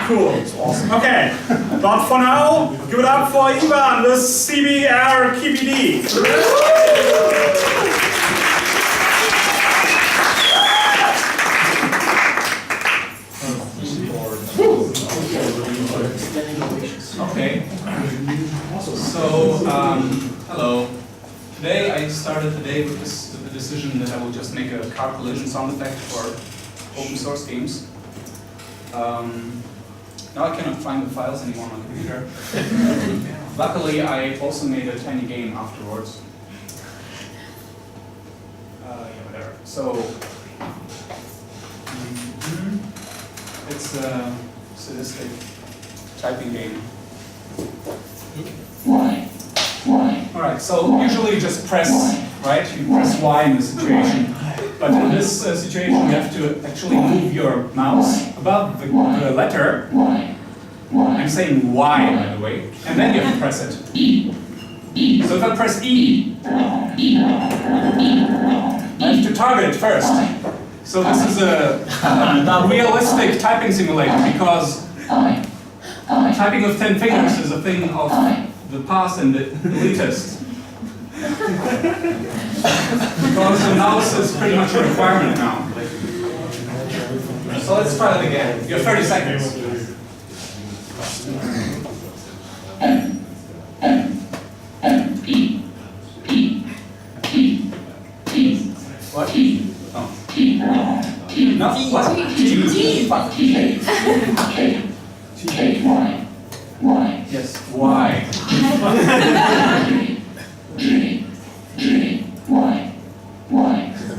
Cool. That's awesome. Okay. But for now, give it up for Ivan with CBR KBD. Okay. So, hello. Today I started the day with the decision that I will just make a car collision sound effect for open source games. Now I cannot find the files anymore on my computer. Luckily, I also made a tiny game afterwards. Yeah, whatever. So, it's a sadistic typing game. Alright, so usually you just press, right? You press Y in the situation. But in this situation, you have to actually move your mouse above the letter. I'm saying Y, by the way. And then you have to press it. So if I press E, I have to target it first. So this is a realistic typing simulator because typing with 10 fingers is a thing of the past and the elitist. Because the mouse is pretty much a requirement now. So let's try it again. You have 30 seconds. What? Oh. No, what? Yes, why?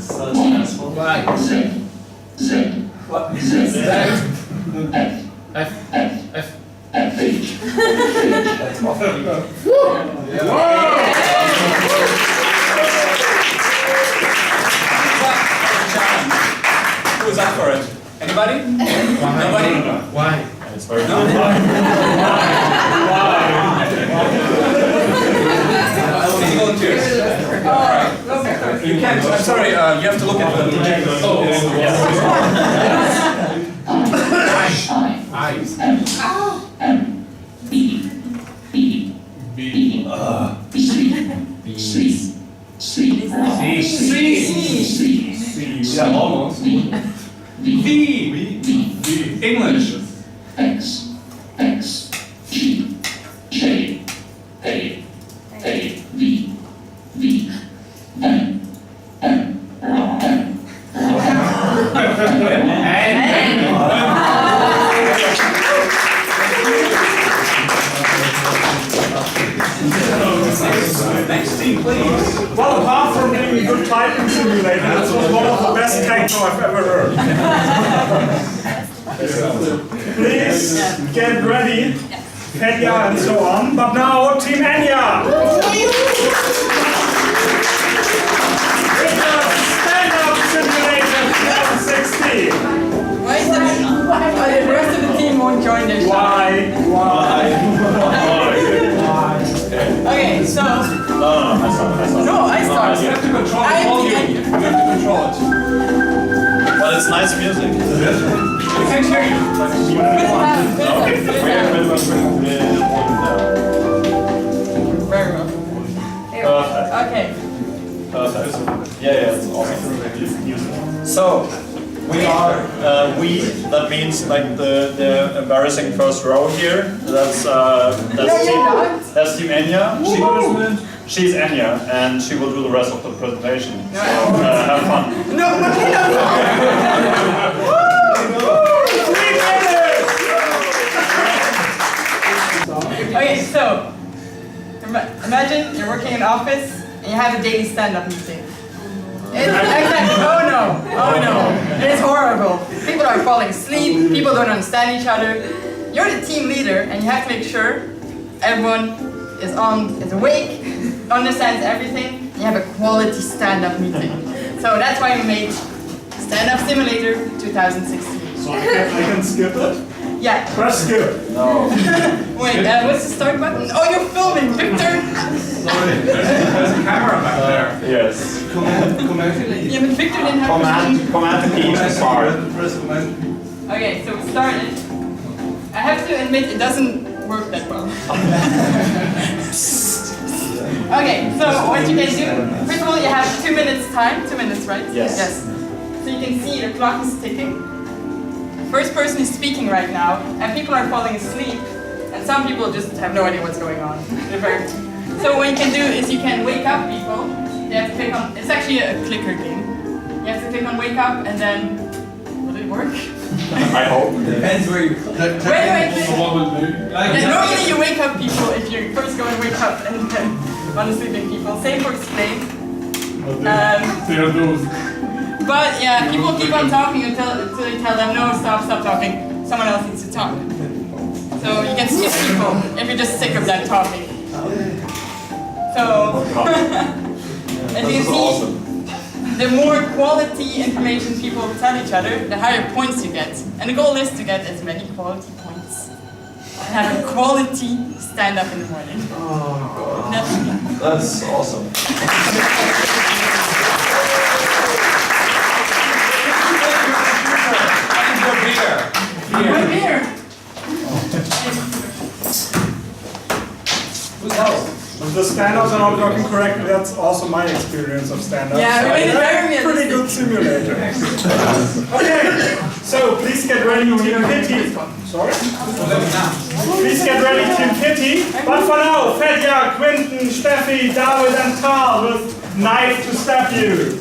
So stressful. Why? Z. What? Z. F. That's awful. Who is up for it? Anybody? Nobody? Why? It's very no? Any volunteers? Alright. You can't, I'm sorry, you have to look at the... Oh, yes. Eyes. Yeah, almost. V. English. X. G. J. A. V. N. Next team, please. Well, apart from being a good typing simulator, this was one of the best techno I've ever heard. Please get ready, Enya and so on. But now, Team Enya! It's a stand-up simulator 2016. Why is that? The rest of the team won't join this. Why? Okay, so. No, I start. You have to control the volume. You have to control it. But it's nice music. We can't hear you. Very well. Perfect. Okay. Perfect. Yeah, it's awesome. So, we are, that means like the embarrassing first row here. That's Team Enya. She's Enya, and she will do the rest of the presentation. So, have fun. No. Okay, so imagine you're working in an office and you have a daily stand-up meeting. Oh no, it's horrible. People are falling asleep, people don't understand each other. You're the team leader and you have to make sure everyone is awake, understands everything, and you have a quality stand-up meeting. So that's why we made Stand-Up Simulator 2016. So I can skip it? Yeah. Press skip. No. Wait, what's the start button? Oh, you're filming, Victor! Sorry, there's a camera back there. Yes. Yeah, but Victor didn't have Command P to start. Okay, so we started. I have to admit it doesn't work that well. Okay, so what you can do, first of all, you have 2 minutes time. 2 minutes, right? Yes. Yes. So you can see the clock is ticking. First person is speaking right now, and people are falling asleep, and some people just have no idea what's going on. So what you can do is you can wake up people. You have to click on, it's actually a clicker game. You have to click on wake up, and then, will it work? I hope. Depends where you Wait. Normally you wake up people if you first go and wake up and then on the sleeping people. Same for explain. But yeah, people keep on talking until you tell them, no, stop talking. Someone else needs to talk. So you can skip people if you're just sick of that talking. So, as you can see, the more quality information people tell each other, the higher points you get. And the goal is to get as many quality points. And have a quality stand up in the morning. Oh, That's me. that's awesome. My beer. If the stand-ups are not working correctly, that's also my experience of stand-ups. Yeah, we made it very Pretty good simulator. Okay, so please get ready, Team Kitty. Sorry? Please get ready, Team Kitty. But for now, Fedja, Quinton, Steffi, David, and Carl with knife to stab you.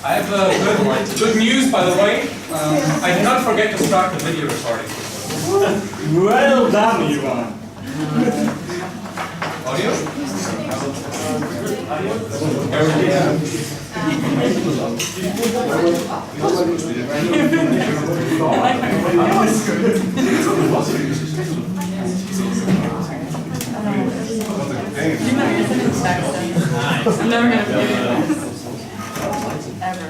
I have good news, by the way. I did not forget to start the video recording. Well done, Ivan. Audio? I'm never gonna do it. Ever.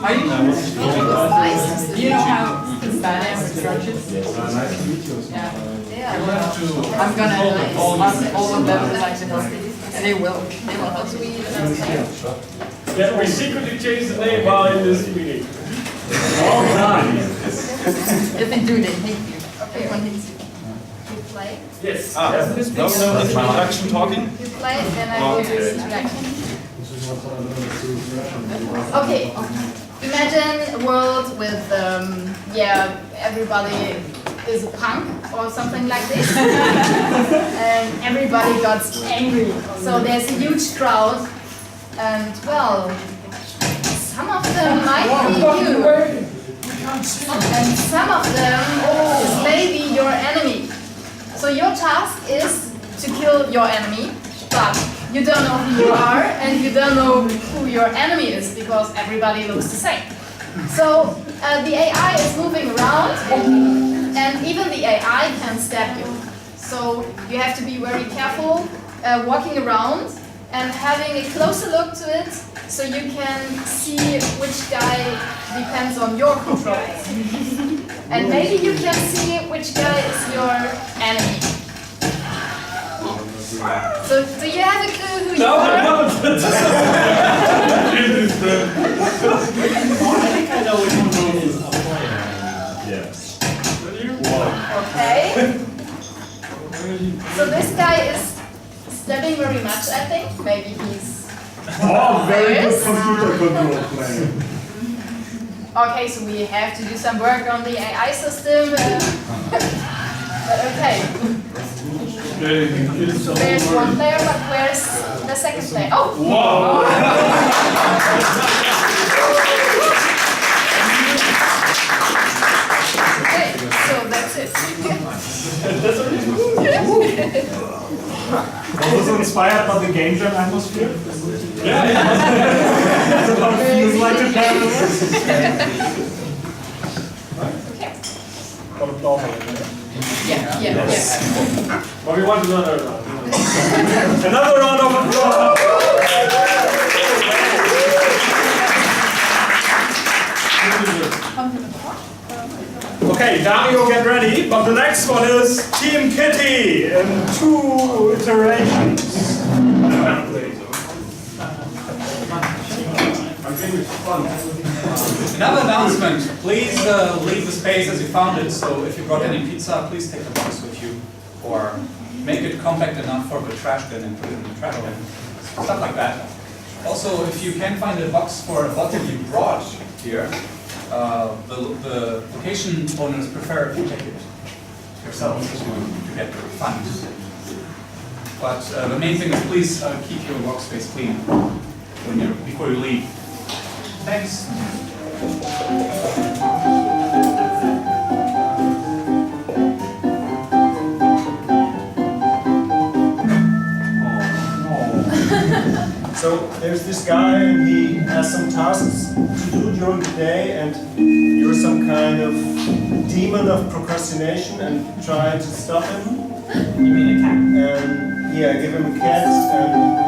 Are you? Do you know how Spanish structures? Yeah. I'm gonna ask all of them like to help me. And they will. They will help me. Yeah, we secretly changed the name while in this meeting. Well done. If they do, they hate you. Everyone hates you. You play? Yes. No introduction talking? You play, then I will do this introduction. Okay, imagine a world with, everybody is a punk or something like this. And everybody got angry. So there's a huge crowd. And well, some of them might be you. And some of them is maybe your enemy. So your task is to kill your enemy, but you don't know who you are and you don't know who your enemy is because everybody looks the same. So the AI is moving around and even the AI can stab you. So you have to be very careful walking around and having a closer look to it so you can see which guy depends on your control. And maybe you can see which guy is your enemy. So, do you have a clue who you are? I think I know which one is a player. Yes. Okay. So this guy is stabbing very much, I think. Maybe he's... Oh, very good computer control player. Okay, so we have to do some work on the AI system. But okay. There's one player, but where's the second player? Oh! Wow. Okay, so that's it. Was this inspired by the game jam atmosphere? Yeah. Feels like a Yeah. But we want another round. Another round of applause. Okay, Dario, get ready. But the next one is Team Kitty in 2 iterations. Another announcement, please leave the space as you found it, so if you brought any pizza, please take the box with you, or make it compact enough for the trash bin and put it in the trash bin, stuff like that. Also, if you can find a box for a bottle you brought here, the location owners prefer if you take it yourselves to get the refund. But the main thing is please keep your workspace clean before you leave. Thanks. So there's this guy and he has some tasks to do during the day, and you're some kind of demon of procrastination and try to stop him. You mean a cat? And yeah, give him a cat and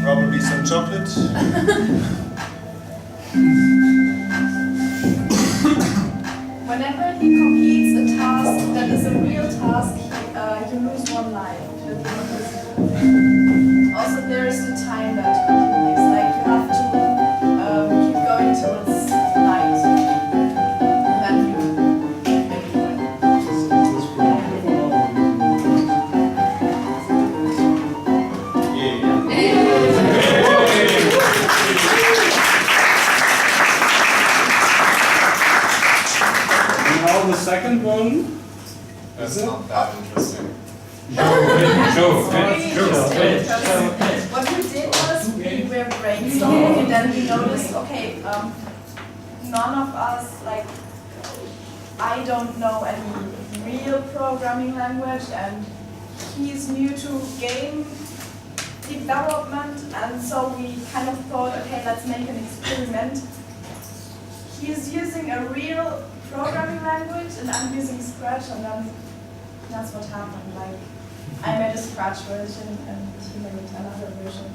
probably some chocolate. Whenever he completes a task that is a real task, you lose 1 life. Also, there is a time that continues, like you have to keep going till it's night. And then you make it win. And now the second one. That's not that interesting. What we did was we were brainstorming and then we noticed, okay, none of us, like, I don't know any real programming language and he's new to game development, and so we kind of thought, okay, let's make an experiment. He's using a real programming language and I'm using Scratch, and then that's what happened. Like, I made a Scratch version and he made another version.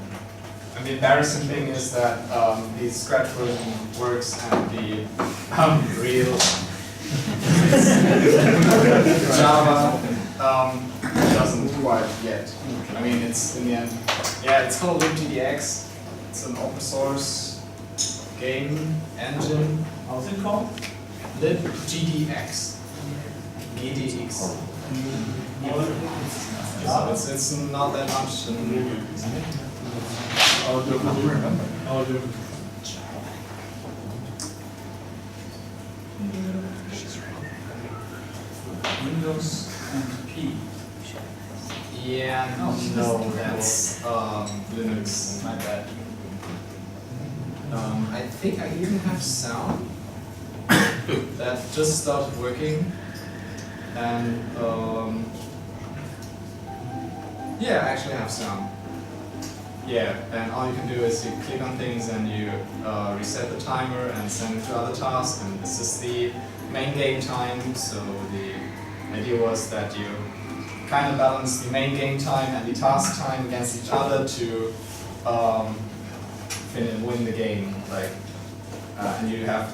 And the embarrassing thing is that the Scratch version works and the real Java doesn't quite yet. I mean, it's in the end, yeah, it's called libgdx. It's an open source game engine. How's it called? libgdx. GDX. So it's not that much. Windows and P. Yeah, no, that's Linux. My bad. I think I even have sound that just started working, and yeah, I actually have sound. Yeah, and all you can do is you click on things and you reset the timer and send it to other tasks, and this is the main game time. So the idea was that you kind of balance the main game time and the task time against each other to win the game. Like, and you have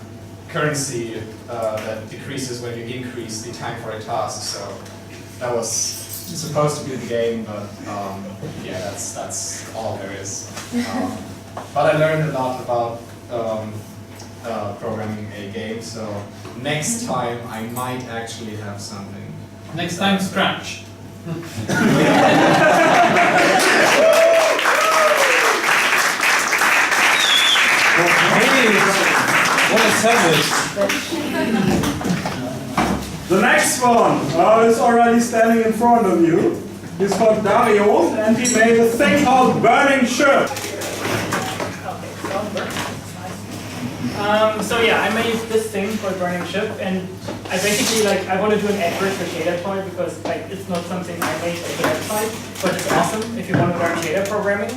currency that decreases when you increase the time for a task. So that was supposed to be the game, but yeah, that's all there is. But I learned a lot about programming a game. So next time I might actually have something. Next time, Scratch. What a service. The next one is already standing in front of you. He's called Dario, and he made a thing called Burning Ship. So yeah, I made this thing called Burning Ship, and I basically I want to do an advert for shader toy because it's not something I made as a website, but it's awesome if you want to learn shader programming,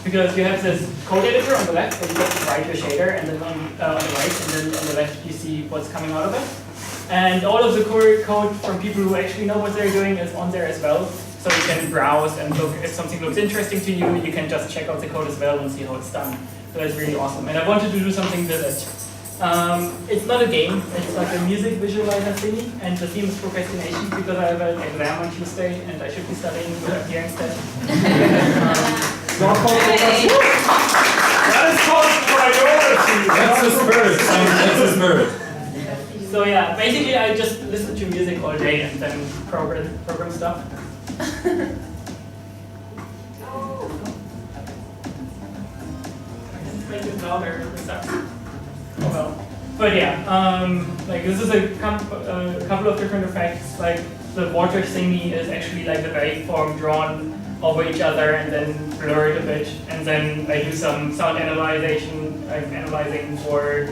because you have this code editor on the left where you get to write your shader, and then on the right and then on the left you see what's coming out of it. And all of the code from people who actually know what they're doing is on there as well. So you can browse and look if something looks interesting to you. You can just check out the code as well and see how it's done. So that's really awesome. And I wanted to do something with it. It's not a game, it's like a music visualizer thingy, and the theme is procrastination because I have an exam on Tuesday and I should be studying here instead. That is called priority. That's the spirit. That's the spirit. So yeah, basically I just listen to music all day and then program stuff. Make it louder. Oh well. But yeah, like this is a couple of different effects. Like the water thingy is actually like the waveform drawn over each other and then blurred a bit, and then I do some sound analyzing for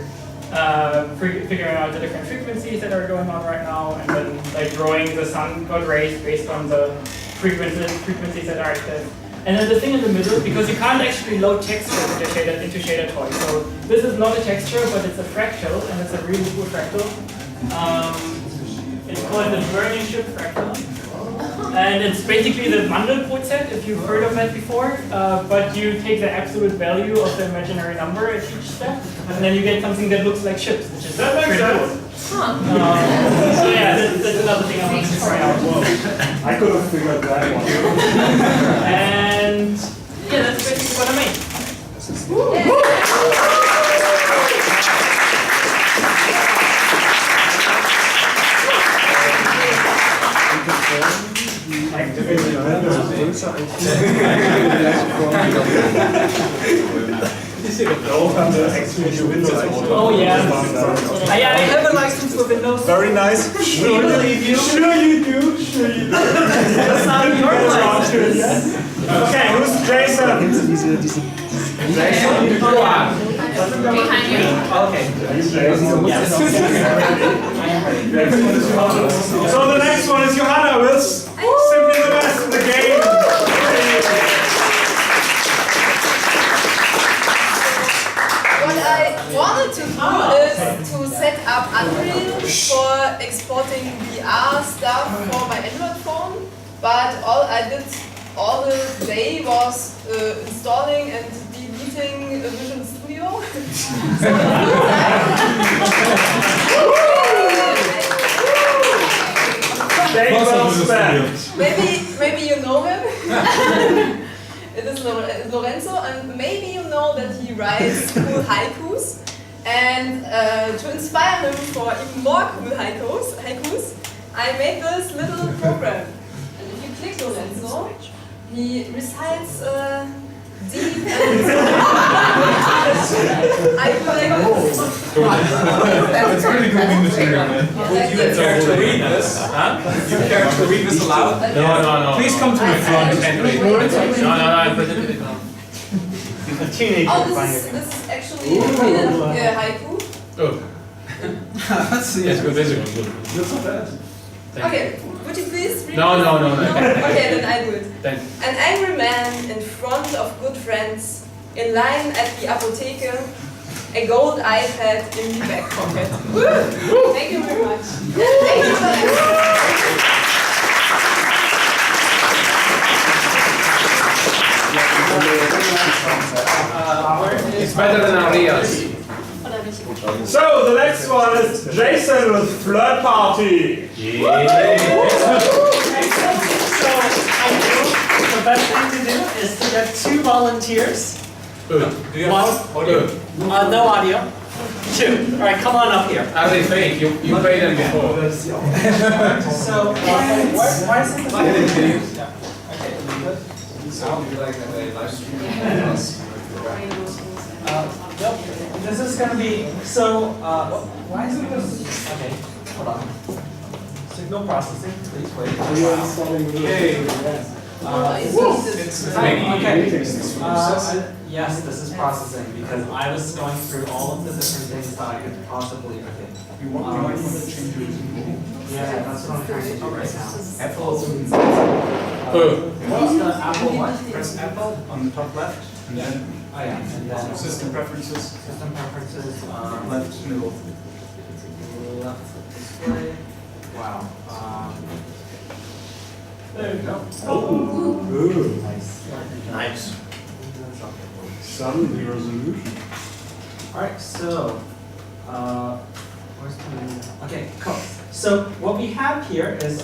figuring out the different frequencies that are going on right now, and then like drawing the sun god rays based on the frequencies that are active. And then the thing in the middle, because you can't actually load texture into ShaderToy. So this is not a texture, but it's a fractal, and it's a really cool fractal. It's called the Burning Ship fractal. And it's basically the Mandelbrot set, if you've heard of that before. But you take the absolute value of the imaginary number at each step, and then you get something that looks like ships, which is pretty cool. So yeah, that's another thing I wanted to try out. I could have figured that one. And yeah, that's basically what I made. Oh yeah. I have a license for Windows. Very nice. We believe you. Sure you do. Sure you do. That's not your license. Okay, who's Jason? Behind you. Okay. So the next one is Johanna, who's simply the best in the game. What I wanted to do is to set up Unreal for exporting VR stuff for my Android phone, but all I did all the day was installing and deleting Visual Studio. So maybe you know him. It is Lorenzo, and maybe you know that he writes cool haikus. And to inspire him for even more cool haikus, I made this little program. And if you click Lorenzo, he recites deep and haiku like this. That's really good material, man. Would you care to read this? Huh? Would you care to read this aloud? No. Please come to the front and read. No. Oh, this is actually a haiku. Oh. Yes, good. That's Okay, would you please read No. Okay, then I do it. Thank An angry man in front of good friends, in line at the apotheke, a gold iPad in the back pocket. Woo! Thank you very much. Thank you very It's better than Arias. So the next one is Jason with Flirt Party. So I do. The best thing to do is to get 2 volunteers. Do you have audio? No audio. 2. All right, come on up here. Are they fake? You paid them before. So why is it the Yep. This is going to be so. Why is it this? Okay, hold on. Signal processing. Please wait. Okay. Yes, this is processing because I was going through all of the different things that I could possibly. Okay. You might want to change your Yeah, that's what I'm trying to do right now. Apple. What's the Apple what? Press Apple on the top left, and then Oh yeah, and then system preferences. system preferences, left middle. Left display. Wow. There you go. Nice. Suddenly resolution. Alright, so Okay, cool. So what we have here is,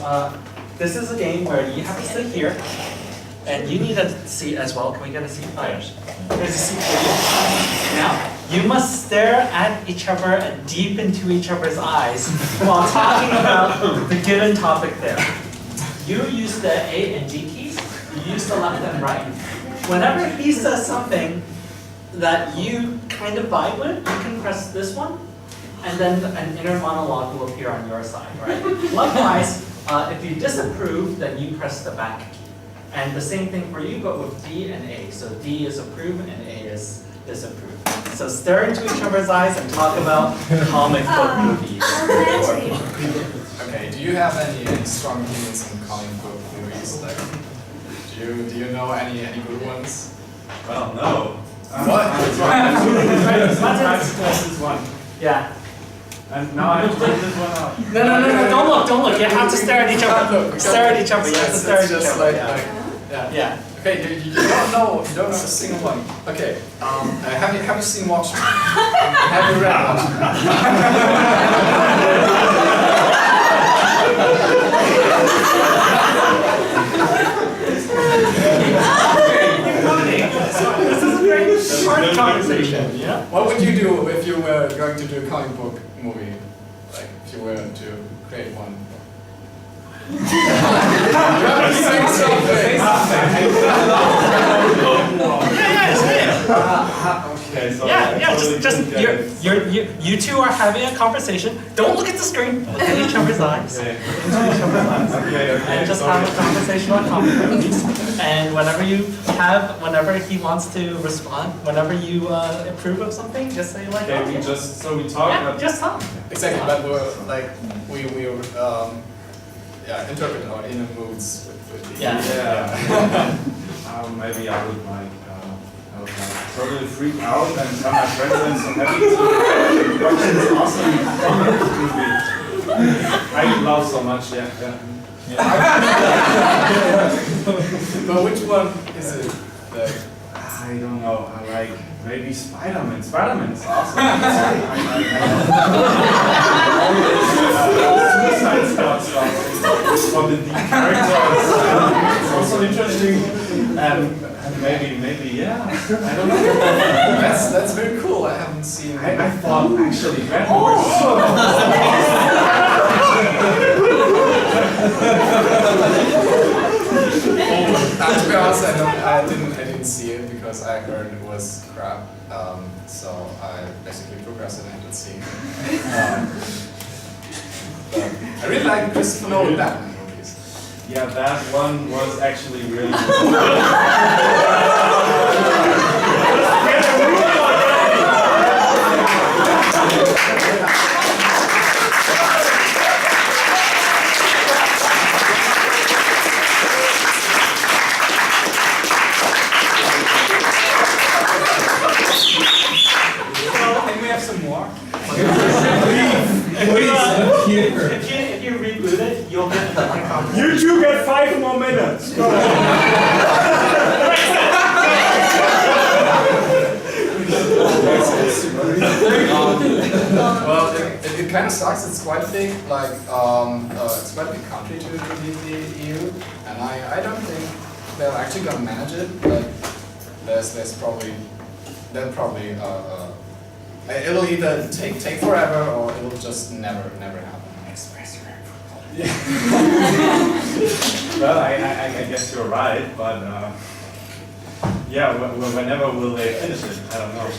this is a game where you have to sit here, and you need a seat as well. Can we get a seat? Oh, there's a seat for you. Now, you must stare at each other and deep into each other's eyes while talking about the given topic there. You use the A and G keys. You use the left and right. Whenever he says something that you kind of vibe with, you can press this one, and then an inner monologue will appear on your side, right? Likewise, if you disapprove, then you press the back key. And the same thing for you, but with D and A. So D is approve and A is disapprove. So stare into each other's eyes and talk about comic book movies. Okay, do you have any strong opinions on comic book movies? Like, do you know any good ones? Well, no. What? This is one. Yeah. And now I have to take this one out. No, don't look. You have to stare at each other. Stare at each other. You have to stare at each other. Yeah. Okay, you don't know a single one. Okay, have you seen Watchmen? Have you read Watchmen? This is a very short conversation, yeah? What would you do if you were going to do a comic book movie? Like, if you were to create one? You have to say something! Okay, so You two are having a conversation. Don't look at the screen. Look at each other's eyes. Okay. And just have a conversation on comic movies. And whenever he wants to respond, whenever you approve of something, just say like, Okay, we talk. yeah, just talk. Exactly, but we interpret our inner moods with the Yeah. Maybe I would like totally freak out and tell my friends I'm so happy to watch this awesome comic movie. I love so much, yeah. But which one is it? I don't know. I like maybe Spider-Man. Spider-Man is awesome. Suicide Squad stuff for the deep characters. It's also interesting. And maybe yeah. I don't know. That's very cool. I haven't seen. I thought actually Batman was so. To be honest, I didn't see it because I heard it was crap. So I basically procrastinated seeing it. But I really like Christopher Nolan Batman movies. Yeah, that one was actually really good. Can we have some more? If you reboot it, you'll get the conversation. You two get 5 more minutes. Go on. Well, it kind of sucks. It's quite big. Like it's quite a big country to leave the EU, and I don't think they're actually gonna manage it. Like there's probably it'll either take forever or it'll just never happen. Yeah. Well, I guess you're right, but yeah, whenever will they finish it? I don't know.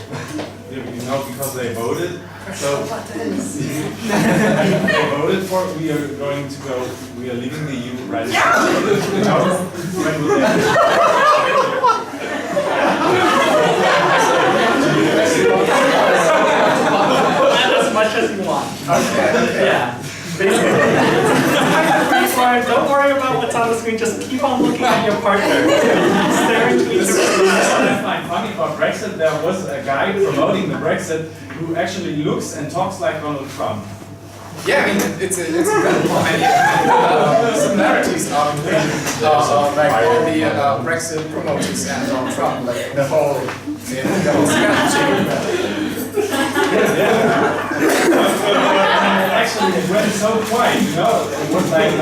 You know, because they voted. So they voted for we are going to go. We are leaving the EU right now. When will they finish As much as you want. Okay. Yeah. Don't worry about what's on the screen, just keep on looking at your partner. Staring to each What other. I find funny about Brexit, there was a guy promoting the Brexit who actually looks and talks like Donald Trump. Yeah, I mean it's incredible how many similarities are between like all the Brexit promoters and Donald Trump, like the whole strategy. actually, it went so quiet, you know, it was like,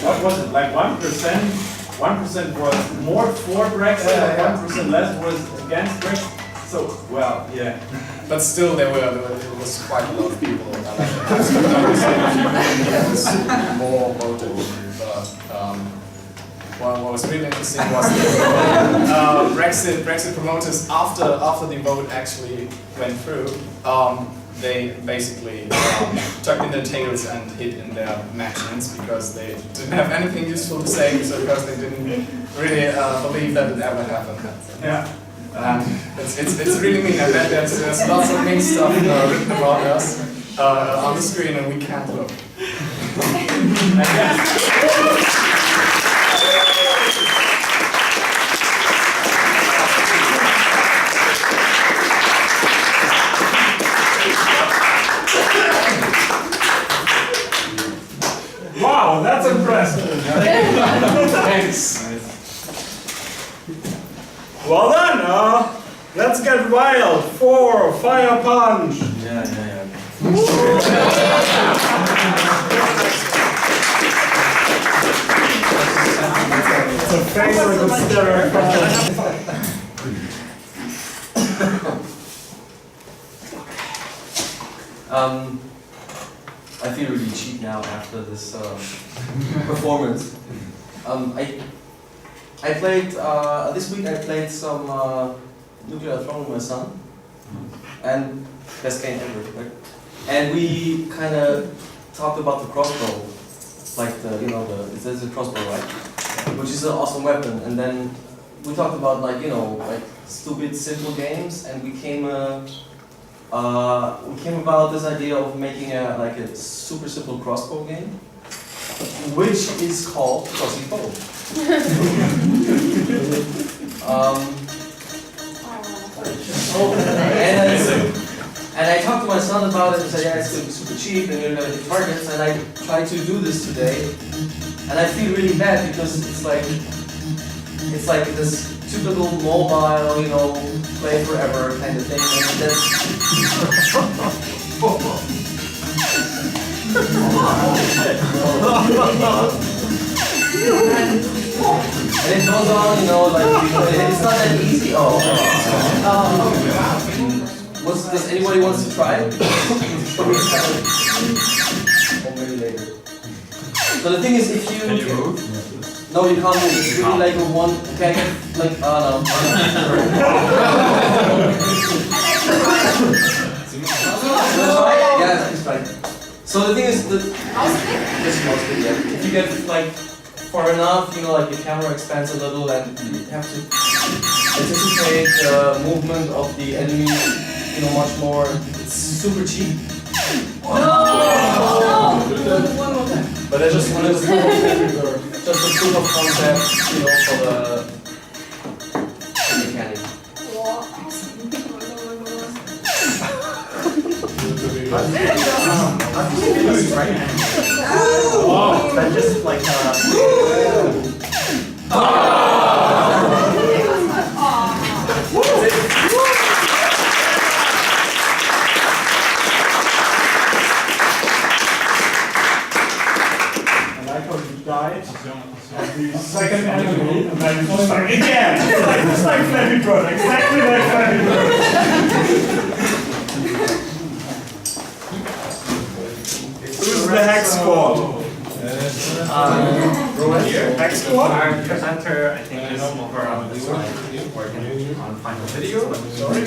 what was it, like 1% was more for Brexit, 1% less was against Brexit. So, well, yeah. But still, there was quite a lot of people. More voted. But well, what was really interesting was the Brexit promoters after the vote actually went through. They basically tucked in their tails and hid in their mansions because they didn't have anything useful to say, so because they didn't really believe that it ever happened. Yeah. It's really mean. I bet there's lots of mean stuff written about us on the screen and we can't look. Wow, that's impressive. Thanks. Well done. Let's get wild. 4, fire punch. Yeah. It's a favorite stereotype. I feel really cheap now after this performance. I played this week. I played some Nuclear Throne with my son, and best game ever. Right? And we kind of talked about the crossbow, like it's a crossbow, right? Which is an awesome weapon. And then we talked about like stupid simple games, and we came about this idea of making a super simple crossbow game, which is called Crossing Bow. And I talked to my son about it and said, yeah, it's going to be super cheap and you're going to hit targets. And I tried to do this today, and I feel really bad because it's like this typical mobile, play forever kind of thing. And and it goes on, it's not that easy. Does anybody wants to try it? Or maybe later. So the thing is, if you... Can you move? No, you can't move. It's really like a one... Okay, no. Yeah, it's fine. So the thing is, this is mostly, yeah. If you get far enough, your camera expands a little and you have to anticipate the movement of the enemy, much more. It's super cheap. No! One more time. But I just wanted to just a proof of concept, for the mechanic. Oh, that just died. The second enemy, and then just again. Just like Flappy Bird, exactly like Flappy Bird. Who's the hex squad? Hex squad? Our presenter, I think, is over on this side, working on final video. Sorry,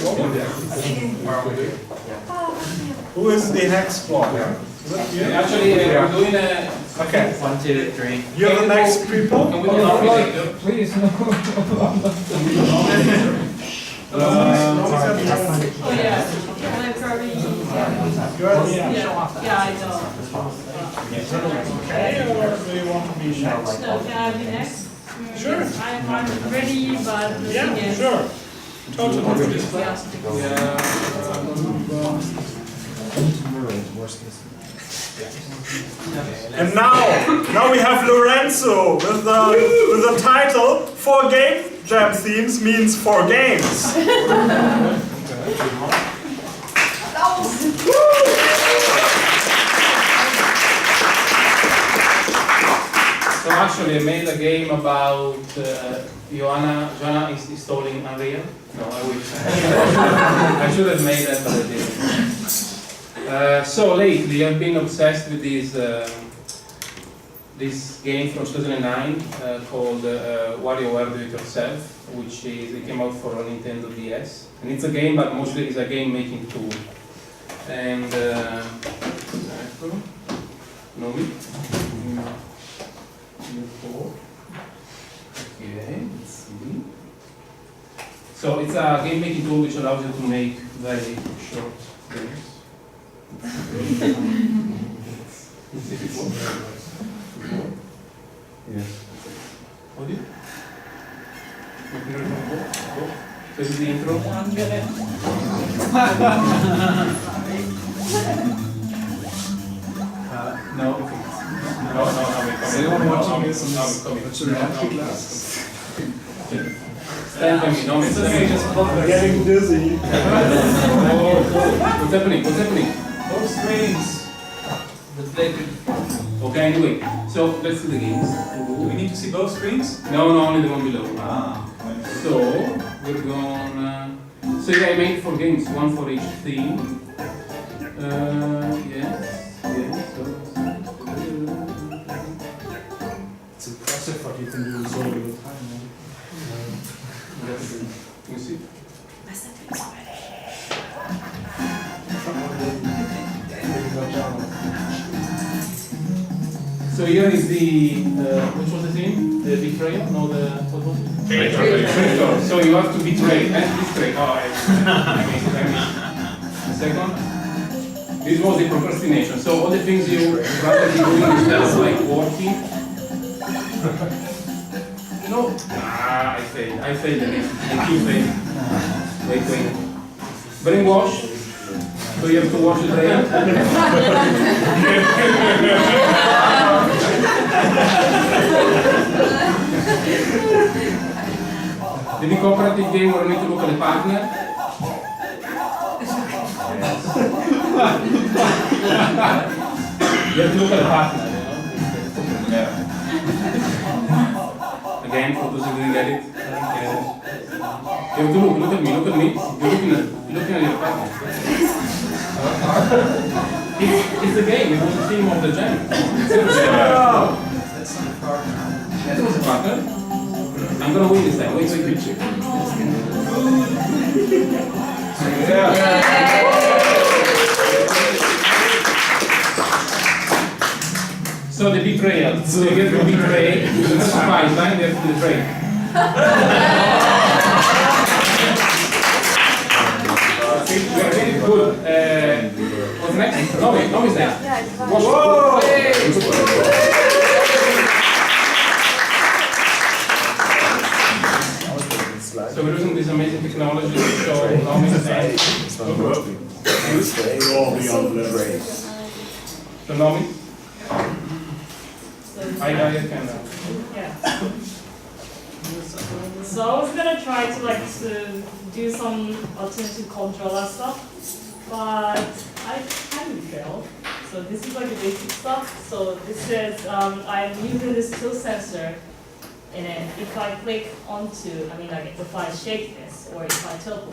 who is the hex squad? Actually, we're doing a... Okay. 1, 2, 3. You're the next people? Can we do Please, Oh yeah, well, probably. Yeah, I know. Okay, or do you want to be next? No, can I be next? Sure. I'm ready, but the thing is. Sure. Totally. And now we have Lorenzo with the title 4 Game Jam Themes means 4 games. actually, I made a game about Joanna is installing Unreal. No, I wish. I should have made that, but I didn't. So lately, I've been obsessed with this game from 2009 called WarioWare Do It Yourself, which it came out for Nintendo DS, and it's a game, but mostly it's a game making tool. And okay, let's see. So it's a game making tool which allows you to make very short games. Yes. Audio? So this is the intro. No. Stand by me, no, it's getting dizzy. What's happening? Both screens. Okay, anyway, so let's do the games. Do we need to see both screens? No, only the one below. Ah. So we're gonna. So yeah, I made 4 games, one for each theme. Yes. It's impressive what you can do with so little time. You see? So here is the which was the theme? The betrayal? No, the what was it? Traitor. So you have to betray and betray. Oh, I missed. The second. This was the procrastination. So all the things you rather be doing instead of like working. No. I failed again. You failed. Wait. Brainwash. So you have to wash the brain. The cooperative game where we need to look at the partner. You have to look at the partner, you know? Yeah. Again, for those who didn't get it. You have to look at me. You're looking at your partner. It's the game, it was the theme of the jam. That's not a partner. That was a partner. I'm gonna win this time. Wait. So the betrayal. So you get to betray. It's fine, you have to betray. Good. What's next? No, is next. Whoa! So we're using this amazing technology to show Nomi is next. So Nomi? I can. Yeah. So I was gonna try to do some alternative controller stuff, but I kind of failed. So this is like the basic stuff. So this is I'm using this tilt sensor, and then if I click onto, if I shake this or if I tilt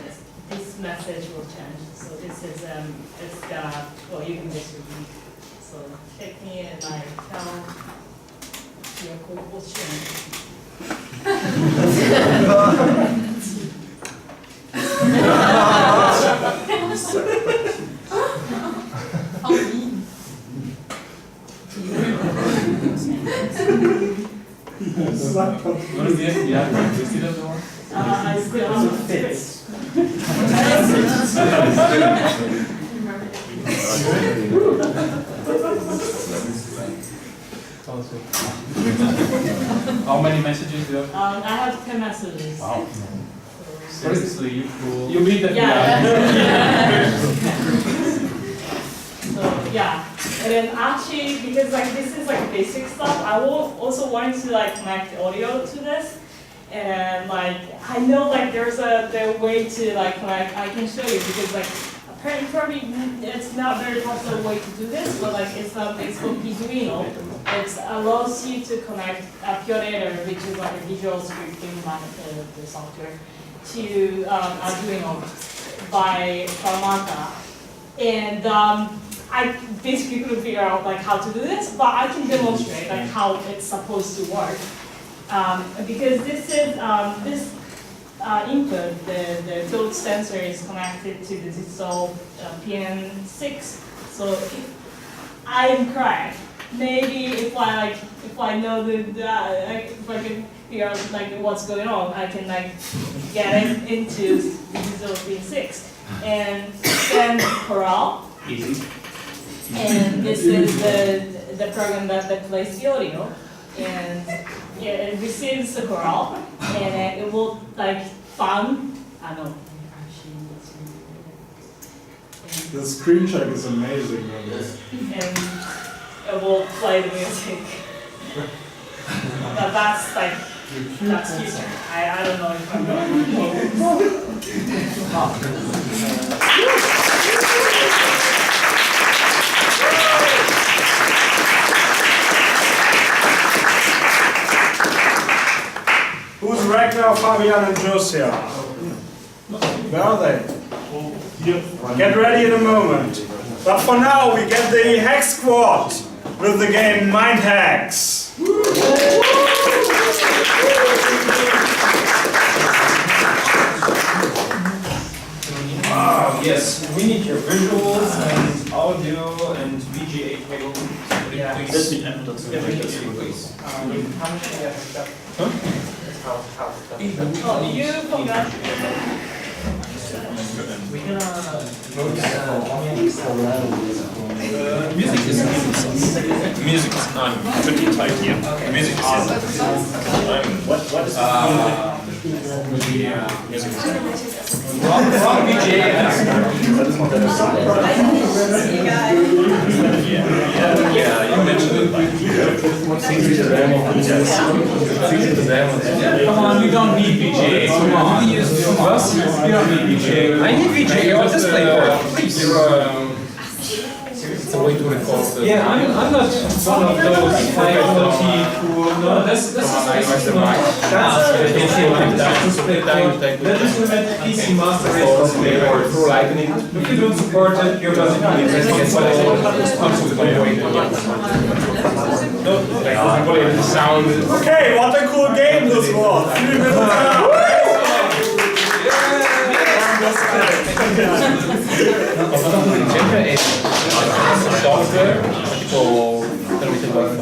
this message will change. So this is you can just read. So take me and I tell your code will change. What is the yeah? Do you still have the one? I still have How many messages do you have? I have 10 messages. Wow. Seriously, you beat that guy. So yeah, and then actually because this is basic stuff, I will also want to connect the audio to this, and I know there's a way to connect. I can show you because probably it's not very popular way to do this, but like it's called Pduino. It allows you to connect Pure, which is like a visual scripting the software, to Arduino by Paramata. And I basically couldn't figure out like how to do this, but I can demonstrate like how it's supposed to work. Because this is this input, the tilt sensor is connected to the digital PN6. So if I am correct, maybe if I know if I can figure out like what's going on, I can like get it into the digital PN6 and then Corral. Easy. And this is the program that plays the audio, and it receives the Corral, and it will like fun. I don't know. The screen check is amazing. And it will play the music. That's like that's future. I don't know if I'm going Who's Ragnar, Fabian, and Josia? Where are they? Get ready in a moment. But for now, we get the Hack Squad with the game Mind Hacks. Yes, we need your visuals and audio and VGA cable. Yeah. Let me enter Please. How much do you have to Oh, you forgot. We're gonna music is I'm pretty tight here. Music is what is music is Wrong VGA. yeah, you mentioned it Come on, you don't need VGA. Come on. You don't need VGA. I need VGA on display board. Please. It's a way to record the... Yeah, I'm not one of those faculty who... No, this is basically that is when PC Master Race display board through Lightning. If you don't support it, you're going to need the sound. Okay, what a cool game this was! 3 minutes now! Software, tipo tramite wifi,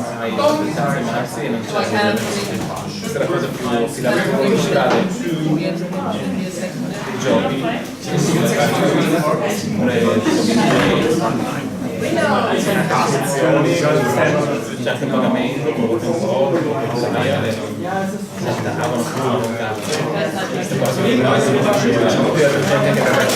senza immersi e non c'è questa è la cosa più affidabile per registrare i giochi che si certo pagamento, open source, queste cose lì, noi facciamo per gente che per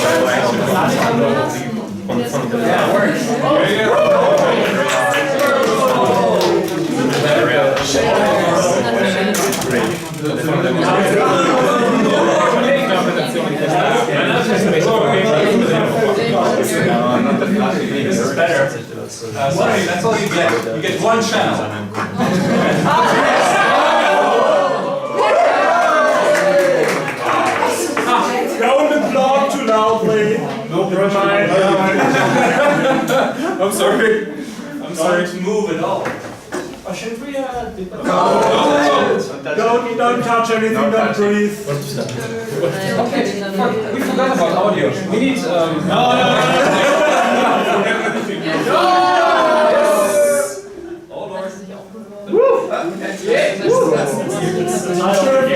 This is better. Sorry, that's all you get. You get one channel. Don't applaud too loudly. No, I'm sorry. I'm sorry to move at all. Or should we Don't touch anything, don't breathe. We forgot about audio. We need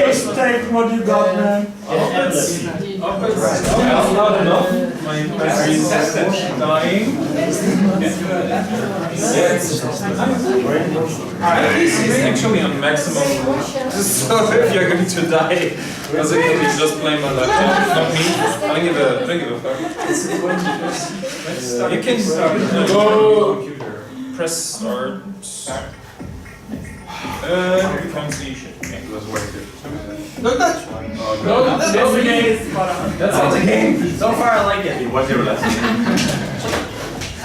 Just take what you got, man. Not enough. My battery is dying. This is actually on maximum, so if you're going to die, because it will be just playing my laptop, not me. I don't give a fuck. You can go press start. You can't see shit. It was wasted. No touch. No, That's the game. That's not the game. So far I like it. What's your last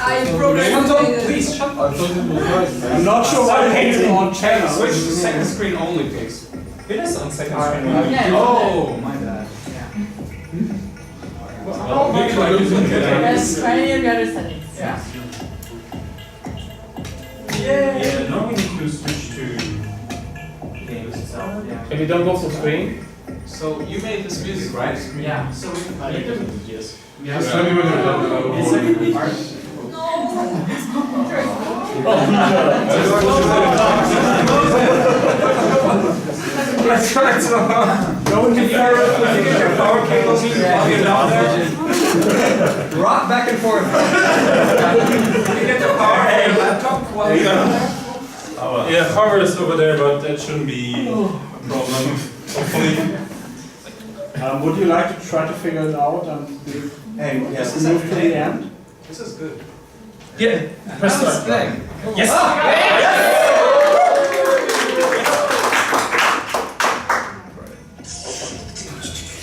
I Please shut up. I'm not sure why I hate it on channel. Switch to second screen only, please. It is on second Alright. screen. Yeah. Oh, my bad. Well, maybe like using Yes, try any other settings. Yeah. Yeah, now we need to switch to Games itself. Yeah. Can you don't go full screen? So you made this music, right? Yeah. So we Yes. Yes. Tell me when you're done. Let's try it. Go into Ferret. Can you get your power cables while you're down there? rock back and forth. Can you get the power on your laptop while you're down there? Yeah, power is over there, but that shouldn't be a problem. Hopefully. Would you like to try to figure it out and Hey, yes. move to the end? This is good. Yeah. Press start. thing. Yes.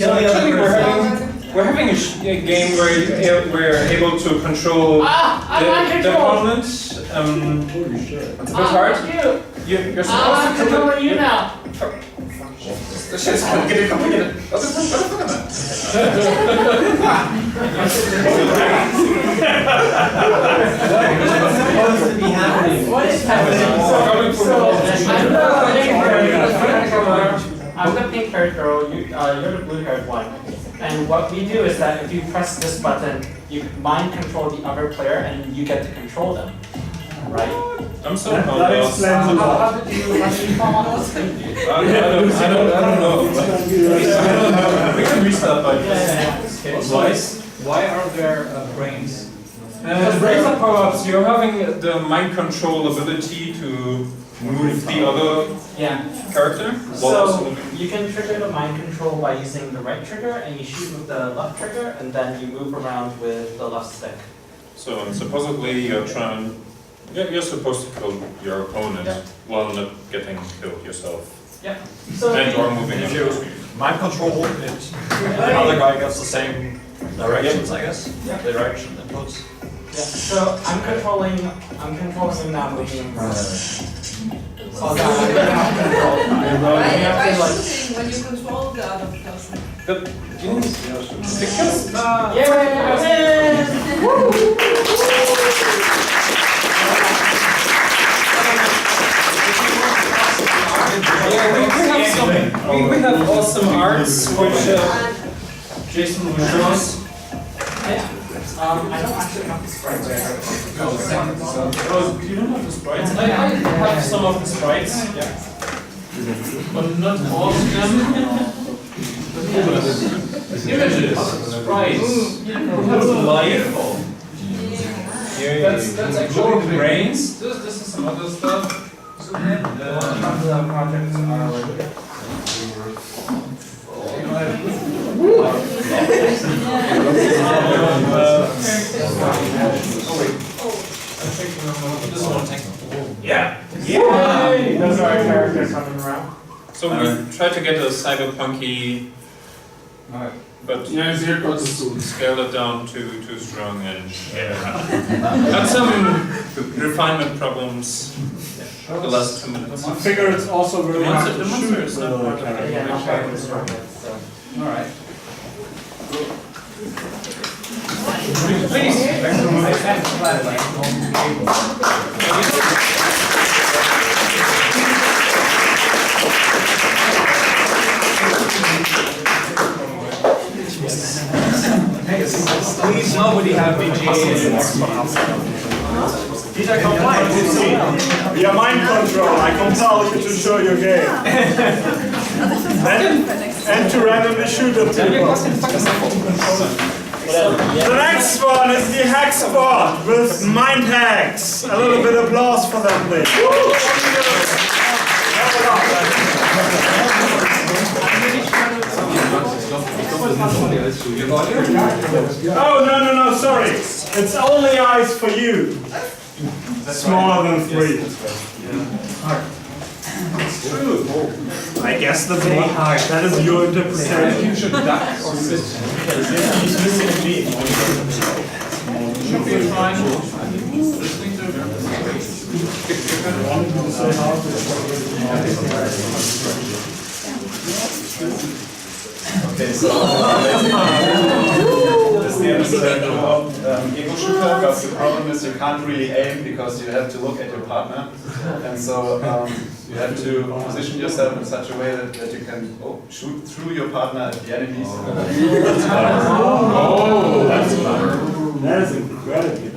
Actually, we're having a game where we're able to control the opponent. It's a bit hard. You're supposed to controlling you now. This shit's complicated. What the fuck am What's supposed to be happening? What is happening? I'm the pink haired girl, you're the blue haired one. And what we do is that if you press this button, you mind control the other player and you get to control them. Right? I'm so That lost. explains a lot. How did you fall off? I don't know. We can restart by Why are there brains? brains are power-ups. You're having the mind control ability to move the other character. So you can trigger the mind control by using the right trigger and you shoot with the left trigger and then you move around with the left stick. So supposedly you're supposed to kill your opponent while not getting killed yourself. Yeah. So And you're moving If up you the screen. mind control it, the other guy gets the same directions, I guess. Direction inputs. yeah. So I'm controlling him now moving him around. So now I don't have control. Why Like, shooting when you control the other person? Because we have awesome arts which Jason will show us. I don't actually have the sprites. Oh, you don't have the sprites? I have some of the sprites, but not all of them. Images, sprites, that's life. That's actually the brains. This is some other stuff. Projects are Yeah. Those are our characters coming around. So we try to get a cyberpunky, but scale it down too strong and had some refinement problems the last 2 minutes. I figure it's also really hard to The shoot monster is with not a part of character. it. Yeah, I'm trying to destroy it. So. Alright. Please, nobody have BGA. These are compliant, you see. Via mind control, I compel you to show your game. and to randomly shoot at people. The next one is the Hackspot with Mind Hacks. A little bit of applause for them, please. Oh, no, sorry. It's only eyes for you. Smaller than 3. It's true. I guess that's not hard. That is your interpretation. You should duck or sit. He's missing me. Should be fine. Listening to Okay, so this is the episode of Ego Shooter, but the problem is you can't really aim because you have to look at your partner, and so you have to position yourself in such a way that you can shoot through your partner at the enemies. That is incredible.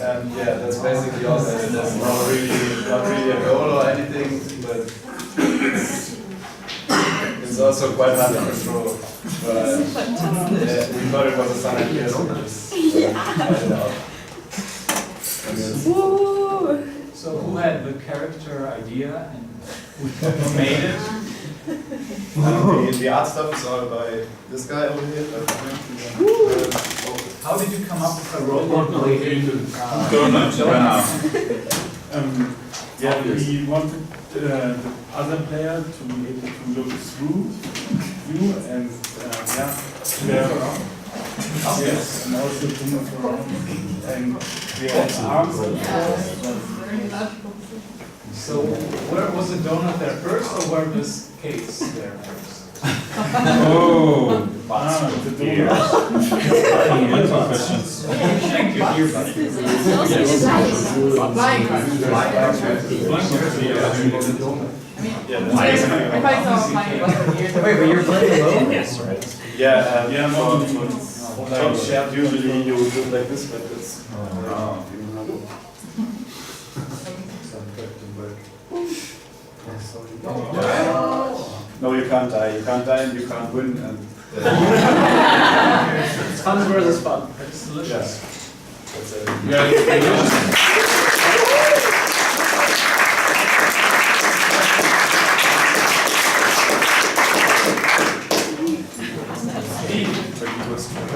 And yeah, that's basically all. There's not really a goal or anything, but it's also quite hard to control. But yeah, we thought it was a fun idea, so we just tried it out. So who had the character idea and who made it? The art stuff is all by this guy over here. How did you come up with a role-related Yeah, we wanted the other player to be able to look through you and yes, and also to move around and we have arms. So where was the donut there first, or where was case there first? Oh, the donut. questions. Thank you. Wait, but you're playing alone? Yes, right. Yeah, for shared usually you do like this, but it's no, you can't die. You can't die and you can't win. And It's fun versus fun. It's delicious. that's it.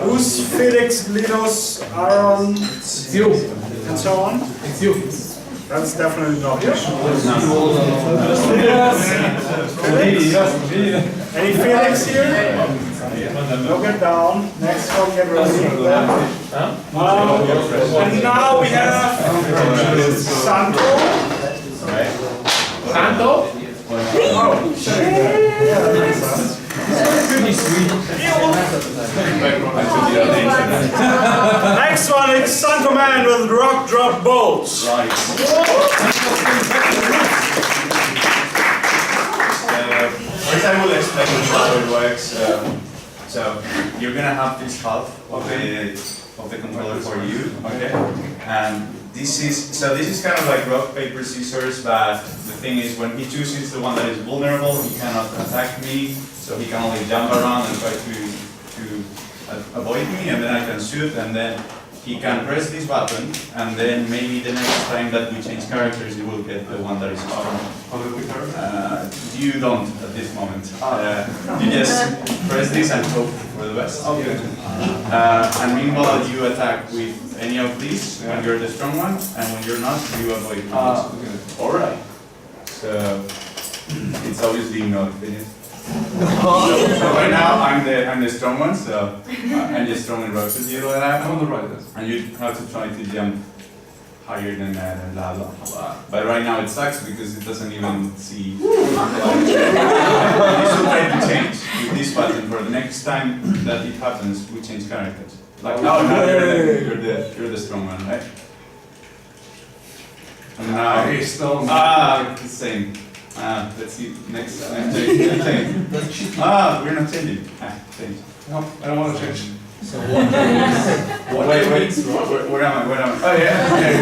Who's Felix, Linus, Aaron, It's you. and so on? It's you. That's definitely not you. Any Felix here? Look it down. Next one, get ready. And now we have Santo. Santo? Oh, Pretty sweet. Next one is Santo Man with rock drop bolts. Right. First I will explain how it works. So you're gonna have this half of the controller for you, okay? And this is kind of like rock, paper, scissors, but the thing is when he chooses the one that is vulnerable, he cannot attack me, so he can only jump around and try to avoid me, and then I can shoot, and then he can press this button, and then maybe the next time that we change characters, you will get the one that is strong. You don't at this moment. You just press this and hope for the best. Okay. And meanwhile, you attack with any of these when you're the strong one, and when you're not, you avoid it. Alright. So it's obviously not finished. So right now I'm the strong one, so I'm just strong and rock with you, I'm on the right. and you have to try to jump higher than lava. But right now it sucks because it doesn't even see. You should try to change with this button for the next time that it happens. We change characters. Like now you're the strong one, right? And now Okay, still. the same. Let's see next time. We're not changing. Change. No, I don't want to change. So wait, where am I? Oh yeah, okay.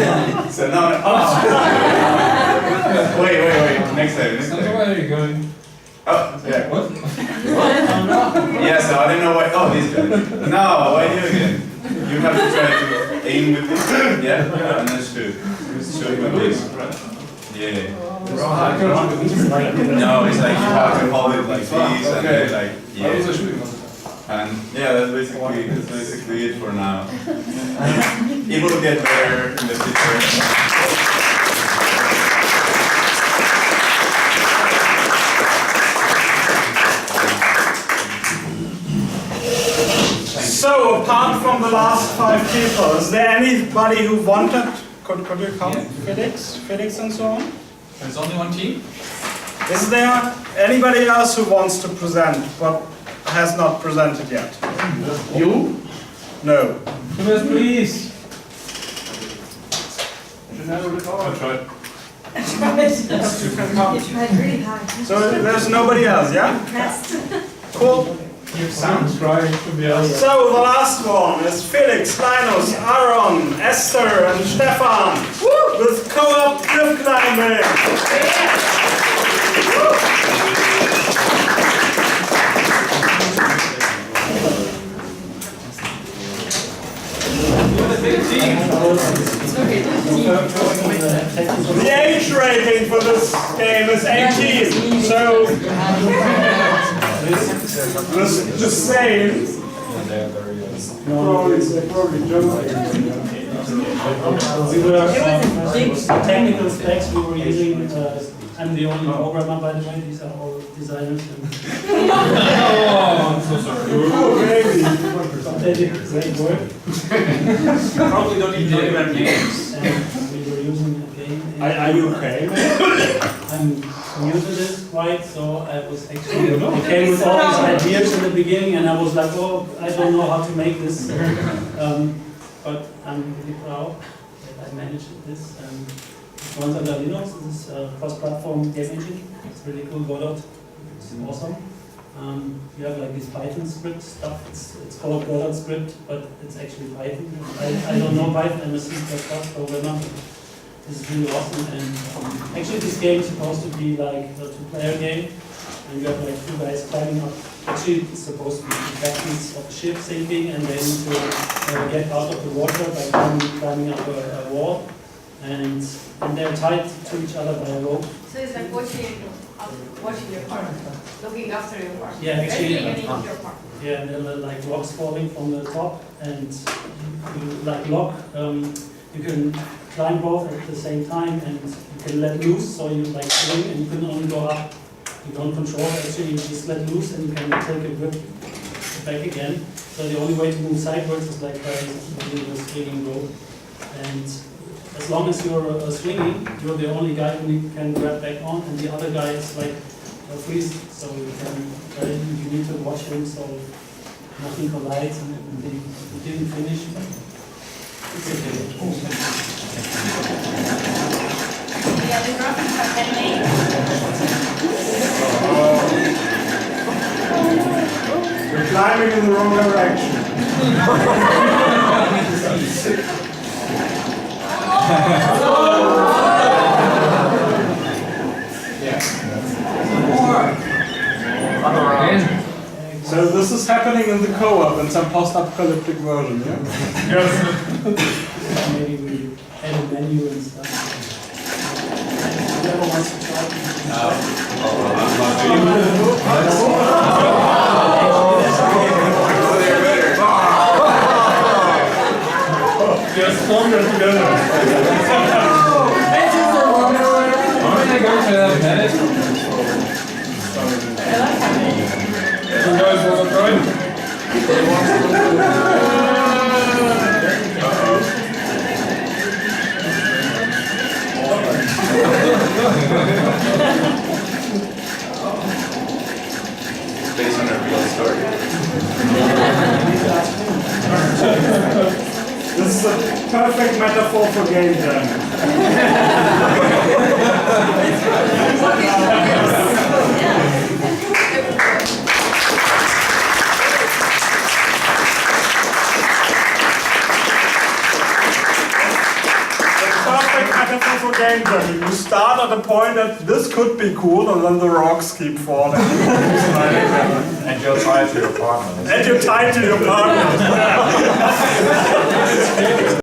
So now, wait, next time. Where are you going? Oh, yeah. What? Yeah, so I don't know why, this guy. No, why you again? You have to try to aim with this, yeah, and then shoot. Shoot with this. Yeah. No, it's like you have to hold it like this, and then like, And yeah, that's basically it for now. It will get better in the future. apart from the last 5 people, is there anybody who wanted? Could you come? Felix and so on? There's only one team? Is there anybody else who wants to present but has not presented yet? You? No. Yes, please. I'll try. really hard. So there's nobody else, yeah? Cool. You sound right to be honest. So the last one is Felix, Linus, Aaron, Esther and Stefan with co-op cliff climbing. The age rating for this game is 18, so the same. Probably joking. We were technical specs we were using. I'm the only programmer, by the way. These are all designers. Oh, I'm so sorry. Oh, baby. They did great work. Probably don't even know about games. And we were using a game. Are you okay? I'm new to this, right? So I was actually, I came with all these ideas in the beginning, and I was like, oh, I don't know how to make this. But I'm really proud that I managed this. It runs under Linux. This is cross-platform game engine. It's really cool. Godot. It's awesome. You have like this Python script stuff. It's called Godot script, but it's actually Python. I don't know Python. I'm a C++ programmer. This is really awesome. And actually, this game is supposed to be like a 2-player game. And you have like 2 guys climbing up. Actually, it's supposed to be captains of a ship sinking, and they need to get out of the water by climbing up a wall. And they're tied to each other by a rope. So it's like watching your partner, looking after your partner. Yeah, actually, your partner. yeah, and then like rocks falling from the top, and you like lock. You can climb both at the same time, and you can let loose. So you like swing, and you can only go up. You don't control. Actually, you just let loose, and you can take a grip back again. So the only way to move sideways is like by using a swinging rope. And as long as you're swinging, you're the only guy who can grab back on, and the other guy is like freeze. So you need to watch him so nothing collides, and you didn't finish. It's okay. Yeah, the graphics are handmade. You're climbing in the wrong direction. So this is happening in the co-op in some post-apocalyptic version, yeah? Yes. Maybe we add a menu and stuff. Whoever wants to try. You're stronger together. You guys want to try? Based on a real story. This is a perfect metaphor for game jam. For game jam. You start at a point that this could be cool, and then the rocks keep falling. And you'll tie to your partner. And you tie to your partner.